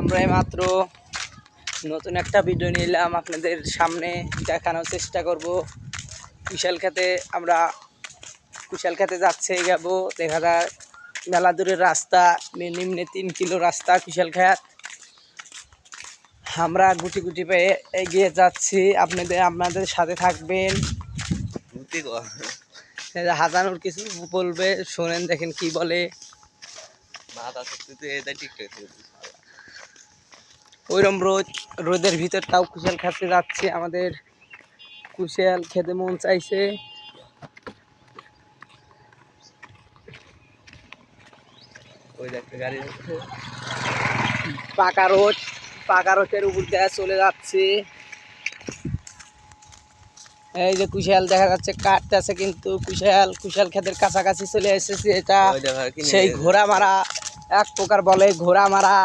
আমরা মাত্র নতুন একটা ভিডিও নিয়ে এলাম আপনাদের সামনে দেখানোর চেষ্টা করব। কুশাল খেতে আমরা কুশাল খেতে যাচ্ছে যাবো, দেখা যায় মেলা দূরের রাস্তা, নিম্নে 3 কিলো রাস্তা কুশাল খেত। আমরা গুটি গুটি পেয়ে এগিয়ে যাচ্ছি, আপনাদের সাথে থাকবেন। হাজানুর কিছু বলবে, শোনেন, দেখেন কি বলে। ওইরকম রোদের ভিতরটাও কুশাল খেতে যাচ্ছে, আমাদের কুশাল খেতে মন চাইছে। পাকা রোডের উপর দিয়ে চলে যাচ্ছে। এই যে কুশাল দেখা যাচ্ছে কাটতেছে, কিন্তু কুশাল ক্ষেতের কাছাকাছি চলে এসেছে। এটা সেই ঘোড়া মারা, এক প্রকার বলে ঘোড়া মারা